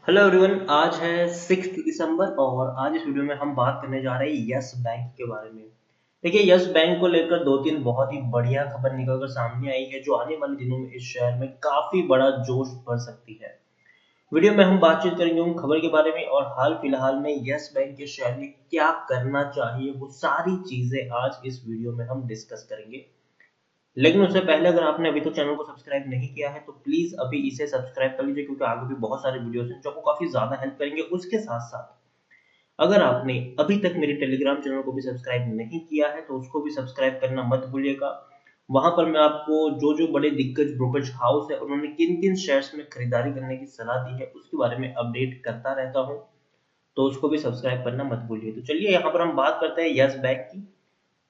Hello everyone. आज है 6 दिसंबर और आज इस वीडियो में हम बात करने जा रहे हैं यस बैंक के बारे में। देखिए, यस बैंक को लेकर दो तीन बहुत ही बढ़िया खबर निकलकर सामने आई है जो आने वाले दिनों में इस शहर में काफी बड़ा जोश भर सकती है। वीडियो में हम बातचीत करेंगे उन खबर के बारे में और हाल फिलहाल में यस बैंक के शेयर में क्या करना चाहिए, वो सारी चीजें आज इस वीडियो में हम डिस्कस करेंगे। लेकिन उससे पहले अगर आपने अभी तक चैनल को सब्सक्राइब नहीं किया है तो प्लीज अभी इसे सब्सक्राइब कर लीजिए, क्योंकि आगे भी बहुत सारे वीडियोस हैं जो आपको काफी ज्यादा हेल्प करेंगे। उसके साथ साथ अगर आपने अभी तक मेरे टेलीग्राम चैनल को भी सब्सक्राइब नहीं किया है तो उसको भी सब्सक्राइब करना मत भूलिएगा। वहां पर मैं आपको जो जो बड़े दिग्गज ब्रोकरेज हाउस है उन्होंने किन किन शेयर्स में खरीदारी करने की सलाह दी है उसके बारे में अपडेट करता रहता हूँ, तो उसको भी सब्सक्राइब करना मत भूलिए। तो चलिए यहाँ पर हम बात करते हैं यस बैंक की।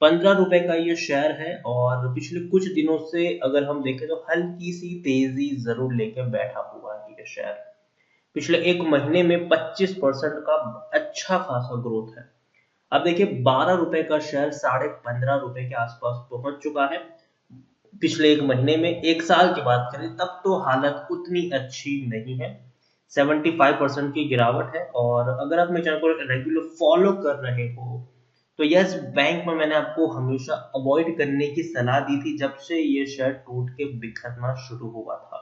15 रुपए का ये शेयर है और पिछले कुछ दिनों से अगर हम देखें तो हल्की सी तेजी जरूर लेके बैठा हुआ है ये शेयर। पिछले एक महीने में 25% का अच्छा खासा ग्रोथ है। अब देखिए, 12 रुपए का शेयर 15.5 रुपए के आसपास पहुंच चुका है पिछले एक महीने में। एक साल की बात करें तब तो हालत उतनी अच्छी नहीं है, 75% की गिरावट है। और अगर आप मेरे चैनल को रेगुलर फॉलो कर रहे हो तो यस बैंक में मैंने आपको हमेशा अवॉइड करने की सलाह दी थी जब से ये शेयर टूट के बिखरना शुरू हुआ था।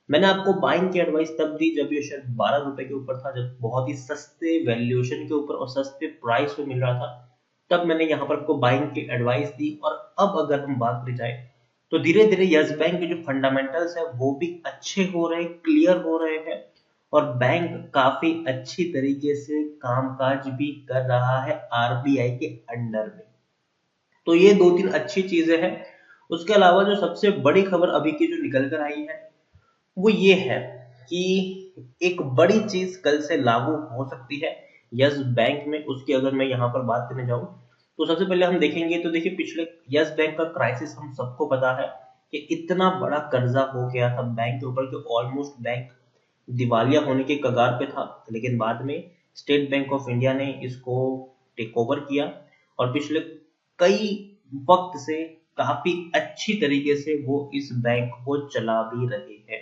मैंने आपको बाइंग की एडवाइस तब दी जब ये शेयर 12 रुपए के ऊपर था, जब बहुत ही सस्ते वैल्यूएशन के ऊपर और सस्ते प्राइस पे मिल रहा था। तब मैंने यहाँ पर आपको बाइंग की एडवाइस दी। और अब अगर हम बात करी जाए तो धीरे धीरे यस बैंक के जो फंडामेंटल्स है वो भी अच्छे हो रहे, क्लियर हो रहे हैं और बैंक काफी अच्छी तरीके से कामकाज भी कर रहा है आरबीआई के अंडर में। तो ये दो तीन अच्छी चीजें हैं। उसके अलावा जो सबसे बड़ी खबर अभी की जो निकल कर आई है वो ये है कि एक बड़ी चीज कल से लागू हो सकती है यस बैंक में। उसकी अगर मैं यहाँ पर बात करने जाऊं तो सबसे पहले हम देखेंगे तो देखिए, पिछले यस बैंक का क्राइसिस हम सबको पता है कि इतना बड़ा कर्जा हो गया था बैंक के ऊपर कि ऑलमोस्ट बैंक दिवालिया होने के कगार पे था। लेकिन बाद में स्टेट बैंक ऑफ इंडिया ने इसको टेक ओवर किया और पिछले कई वक्त से काफी अच्छी तरीके से वो इस बैंक को चला भी रहे हैं।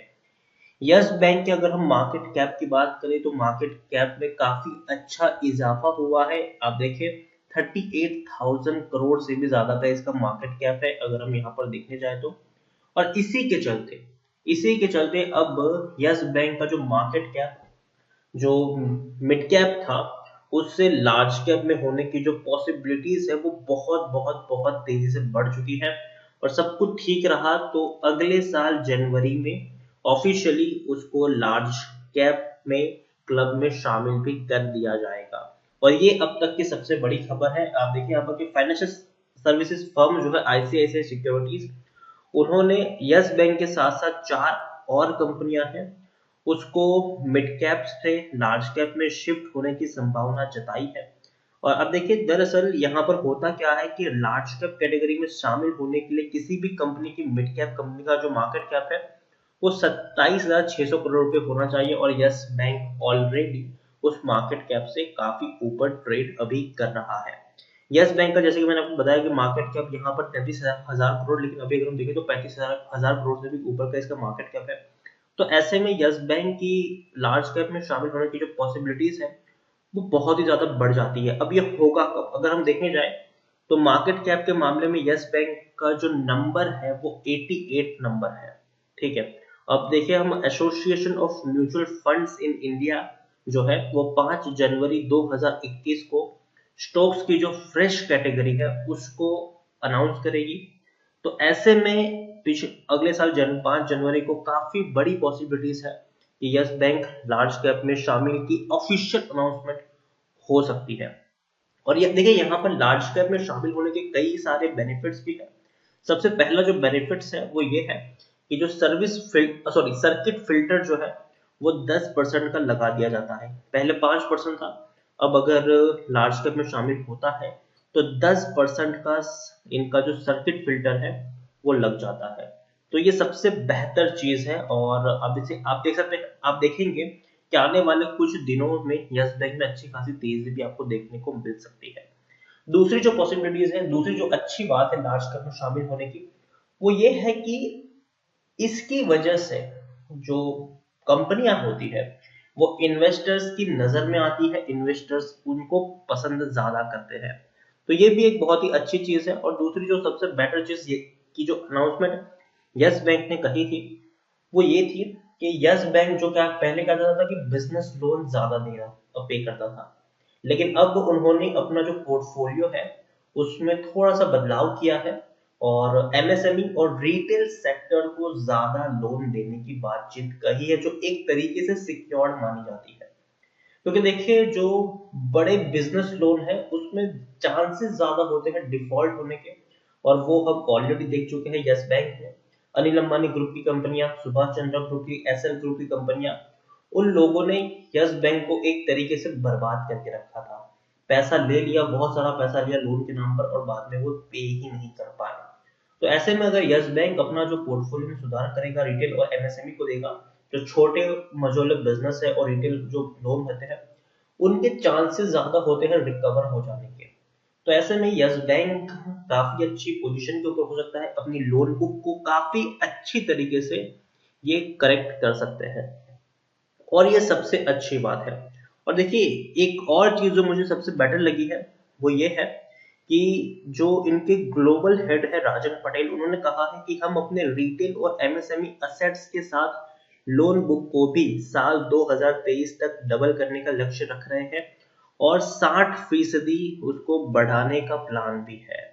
यस बैंक के अगर हम मार्केट कैप की बात करें तो मार्केट कैप में काफी अच्छा इजाफा हुआ है। आप देखिए, 38,000 करोड़ से भी ज्यादा का इसका मार्केट कैप है अगर हम यहाँ पर देखने जाए तो। और इसी के चलते अब यस बैंक का जो मार्केट कैप, जो मिड कैप था, उससे लार्ज कैप में होने की जो पॉसिबिलिटीज है वो बहुत बहुत बहुत तेजी से बढ़ चुकी है। और सब कुछ ठीक रहा तो अगले साल जनवरी में ऑफिशियली उसको लार्ज कैप में क्लब में शामिल भी कर दिया जाएगा। और ये अब तक की सबसे बड़ी खबर है। आप देखिए, यहाँ पर फाइनेंशियल सर्विसेज फर्म जो है आईसीआईसीआई सिक्योरिटीज, उन्होंने यस बैंक के साथ साथ चार और कंपनियां हैं उसको मिड कैप से लार्ज कैप में शिफ्ट होने की संभावना जताई है। और अब देखिए, दरअसल यहाँ पर होता क्या है कि लार्ज कैप कैटेगरी में शामिल होने के लिए किसी भी कंपनी की, मिड कैप कंपनी का जो मार्केट कैप है वो 27,600 करोड़ रुपए होना चाहिए। और यस बैंक ऑलरेडी उस मार्केट कैप से काफी ऊपर ट्रेड अभी कर रहा है। यस बैंक का, जैसे कि मैंने आपको बताया कि मार्केट कैप यहाँ पर 33,000 करोड़, लेकिन अभी अगर हम देखें तो 35,000 करोड़ से भी ऊपर का इसका मार्केट कैप है। तो ऐसे में यस बैंक की लार्ज कैप में शामिल होने की जो पॉसिबिलिटीज है वो बहुत ही ज्यादा बढ़ जाती है। अब ये होगा कब, अगर हम देखने जाए तो मार्केट कैप के मामले में यस बैंक का जो नंबर है वो 88 नंबर है। ठीक है। अब देखिए, हम association of mutual funds in India जो है वो 5 जनवरी 2021 को स्टॉक्स की जो फ्रेश कैटेगरी है उसको अनाउंस करेगी। तो ऐसे में अगले साल 5 जनवरी को काफी बड़ी पॉसिबिलिटीज है कि यस बैंक लार्ज कैप में शामिल की ऑफिशियल अनाउंसमेंट हो सकती है। और ये देखिए, यहाँ पर लार्ज कैप में शामिल होने के कई सारे बेनिफिट्स भी हैं। सबसे पहला जो बेनिफिट्स है वो ये है कि जो सर्किट फिल्टर जो है वो 10% का लगा दिया जाता है। पहले 5% था, अब अगर लार्ज कैप में शामिल होता है तो 10% का इनका जो सर्किट फिल्टर है वो लग जाता है। तो ये सबसे बेहतर चीज है। और अब इसे आप देख सकते हैं, आप देखेंगे कि आने वाले कुछ दिनों में यस बैंक में अच्छी खासी तेजी भी आपको देखने को मिल सकती है। दूसरी जो पॉसिबिलिटीज है, दूसरी जो अच्छी बात है लार्ज कैप में शामिल होने की, वो ये है कि इसकी वजह से जो कंपनियां होती है वो इन्वेस्टर्स की नजर में आती है, इन्वेस्टर्स उनको पसंद ज्यादा करते हैं। तो ये भी एक बहुत ही अच्छी चीज है। और दूसरी जो सबसे बेटर चीज ये की जो अनाउंसमेंट यस बैंक ने कही थी वो ये थी कि यस बैंक जो क्या पहले क्या करता था कि बिजनेस लोन ज्यादा देगा और पे करता था, लेकिन अब उन्होंने अपना जो पोर्टफोलियो है उसमें थोड़ा सा बदलाव किया है और एमएसएमई और रिटेल सेक्टर को ज्यादा लोन देने की बातचीत कही है, जो एक तरीके से सिक्योर्ड मानी जाती है। क्योंकि देखिए जो बड़े बिजनेस लोन है उसमें चांसेस ज्यादा होते हैं डिफॉल्ट होने के, और वो हम ऑलरेडी देख चुके हैं यस बैंक में। अनिल अंबानी ग्रुप की कंपनियां, सुभाष चंद्रा ग्रुप की, एसएल ग्रुप की कंपनियां, उन लोगों ने यस बैंक को एक तरीके से बर्बाद करके रखा था। पैसा ले लिया, बहुत सारा पैसा लिया लोन के नाम पर और बाद में वो पे ही नहीं कर पाए। तो ऐसे में अगर यस बैंक अपना जो पोर्टफोलियो में सुधार करेगा, रिटेल और एमएसएमई को देगा, जो छोटे मझोले बिजनेस है और रिटेल जो लोन होते हैं उनके चांसेस ज्यादा होते हैं रिकवर हो जाने के। तो ऐसे में यस बैंक काफी अच्छी पोजीशन के ऊपर हो सकता है, अपनी लोन बुक को काफी अच्छी तरीके से ये करेक्ट कर सकते हैं, और ये सबसे अच्छी बात है। और देखिए एक और चीज जो मुझे सबसे बेटर लगी है वो ये है कि जो इनके ग्लोबल हेड है राजन पटेल, उन्होंने कहा है कि हम अपने रिटेल और एमएसएमई असेट्स के साथ लोन बुक को भी साल 2023 तक डबल करने का लक्ष्य रख रहे हैं और 60% उसको बढ़ाने का प्लान भी है।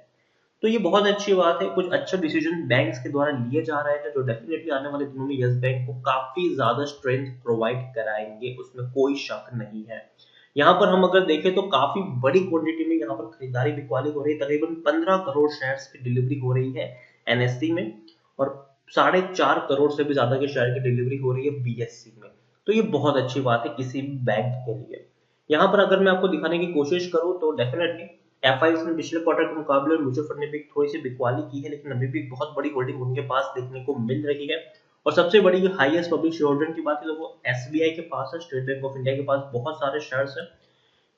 तो ये बहुत अच्छी बात है, कुछ अच्छा डिसीजन बैंक्स के द्वारा लिए जा रहे हैं जो डेफिनेटली आने वाले दिनों में यस बैंक को काफी ज्यादा स्ट्रेंथ प्रोवाइड कराएंगे, उसमें कोई शक नहीं है। यहाँ पर हम अगर देखें तो काफी बड़ी क्वांटिटी में यहाँ पर खरीदारी बिकवाली हो रही है, तकरीबन 15 करोड़ शेयर्स की डिलीवरी हो रही है एनएससी में, और 4.5 करोड़ से भी ज्यादा के शेयर की डिलीवरी हो रही है बीएससी में। तो ये बहुत अच्छी बात है किसी भी बैंक के लिए। यहाँ पर अगर मैं आपको दिखाने की कोशिश करूँ तो डेफिनेटली एफआईएस ने पिछले क्वार्टर के मुकाबले और म्यूचुअल फंड ने भी थोड़ी सी बिकवाली की है, लेकिन अभी भी बहुत बड़ी होल्डिंग उनके पास देखने को मिल रही है। और सबसे बड़ी हाईएस्ट पब्लिक शेयर होल्डर की बात है तो वो एसबीआई के पास है, स्टेट बैंक ऑफ इंडिया के पास बहुत सारे शेयर्स हैं।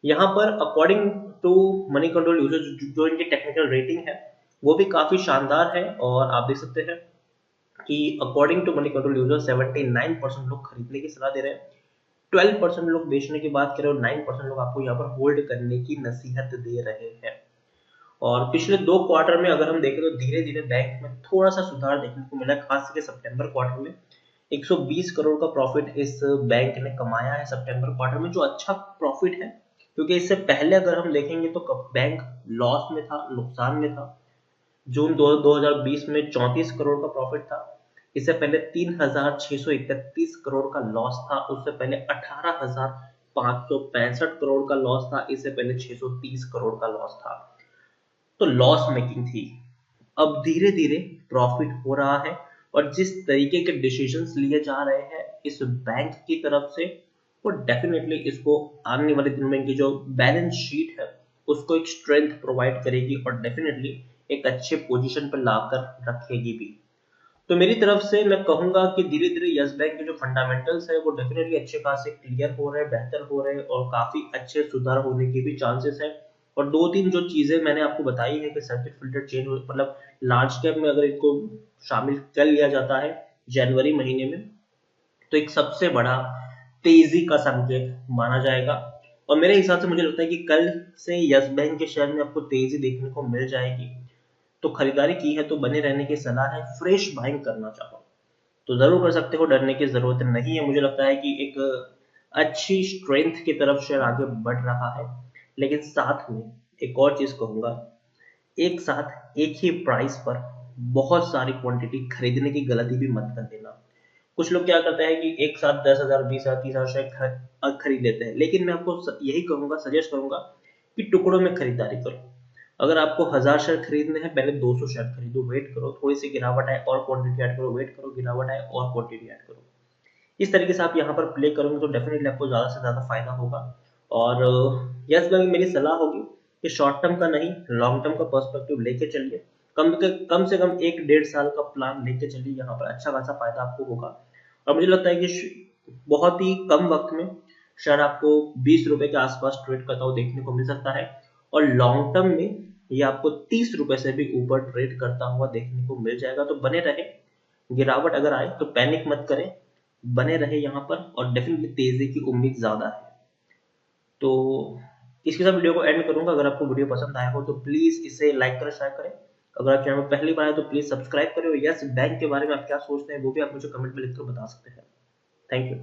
यहाँ पर according to Moneycontrol user जो इनकी टेक्निकल रेटिंग है वो भी काफी शानदार है, और आप देख सकते हैं कि according to Moneycontrol user 79% लोग खरीदने की सलाह दे रहे हैं, 12% लोग बेचने की बात करें और 9% लोग आपको यहाँ पर होल्ड करने की नसीहत दे रहे हैं। और पिछले 2 क्वार्टर में अगर हम देखें तो धीरे धीरे बैंक में थोड़ा सा सुधार देखने को मिला, खास करके सितंबर क्वार्टर में 120 करोड़ का प्रॉफिट इस बैंक ने कमाया है सितंबर क्वार्टर में, जो अच्छा प्रॉफिट है। क्योंकि इससे पहले अगर हम देखेंगे तो बैंक लॉस में था, नुकसान में था। जून 2020 में 34 करोड़ का प्रॉफिट था, इससे पहले 3,631 करोड़ का लॉस था, उससे पहले 18,565 करोड़ का लॉस था, इससे पहले 630 करोड़ का लॉस था। तो लॉस मेकिंग थी। अब धीरे धीरे प्रॉफिट हो रहा है, और जिस तरीके के डिसीजंस लिए जा रहे हैं इस बैंक की तरफ से, वो डेफिनेटली इसको आने वाले दिनों में इनकी जो बैलेंस शीट है उसको एक स्ट्रेंथ प्रोवाइड करेगी और डेफिनेटली एक अच्छे पोजीशन पर लाकर रखेगी भी। तो मेरी तरफ से मैं कहूंगा कि धीरे धीरे यस बैंक के जो फंडामेंटल्स है वो डेफिनेटली अच्छे खासे क्लियर हो रहे हैं, बेहतर हो रहे हैं, और काफी अच्छे सुधार होने के भी चांसेस है। और 2-3 जो चीजें मैंने आपको बताई है कि सर्किट फिल्टर चेंज मतलब लार्ज कैप में अगर इनको शामिल कर लिया जाता है जनवरी महीने में, तो एक सबसे बड़ा तेजी का संकेत माना जाएगा। और मेरे हिसाब से मुझे लगता है कि कल से यस बैंक के शेयर में आपको तेजी देखने को मिल जाएगी। तो खरीदारी की है तो बने रहने की सलाह है, फ्रेश बाइंग करना चाहो तो जरूर कर सकते हो, डरने की जरूरत नहीं है। मुझे लगता है कि एक अच्छी स्ट्रेंथ की तरफ शेयर आगे बढ़ रहा है। लेकिन साथ में एक और चीज कहूंगा, एक साथ एक ही प्राइस पर बहुत सारी क्वांटिटी खरीदने की गलती भी मत कर देना। कुछ लोग क्या करते हैं कि एक साथ 10,000 20,000 30,000 शेयर खरीद लेते हैं, लेकिन मैं आपको यही कहूंगा, सजेस्ट करूंगा कि टुकड़ों में खरीदारी करो। अगर आपको 1000 शेयर खरीदने हैं, पहले 200 शेयर खरीदो, वेट करो थोड़ी सी गिरावट आए और क्वांटिटी ऐड करो, वेट करो गिरावट आए और क्वांटिटी ऐड करो। इस तरीके से आप यहाँ पर प्ले करोगे तो डेफिनेटली आपको ज्यादा से ज्यादा फायदा होगा। और यस बैंक मेरी सलाह होगी कि शॉर्ट टर्म का नहीं, लॉन्ग टर्म का पर्सपेक्टिव लेके चलिए। कम से कम 1-1.5 साल का प्लान लेके चलिए, यहाँ पर अच्छा खासा फायदा आपको होगा। और मुझे लगता है कि बहुत ही कम वक्त में शायद आपको 20 रुपए के आसपास ट्रेड करता हुआ देखने को मिल सकता है, और लॉन्ग टर्म में ये आपको 30 रुपए से भी ऊपर ट्रेड करता हुआ देखने को मिल जाएगा। तो बने रहे, गिरावट अगर आए तो पैनिक मत करें, बने रहे यहाँ पर और डेफिनेटली तेजी की उम्मीद ज़्यादा है। तो इसके साथ वीडियो को एंड करूंगा। अगर आपको वीडियो पसंद आया हो तो प्लीज़ इसे लाइक करें, शेयर करें। अगर आप चैनल में पहली बार आए तो प्लीज़ सब्सक्राइब करें और यस बैंक के बारे में आप क्या सोचते हैं वो भी आप मुझे कमेंट में लिखकर बता सकते हैं। Thank you.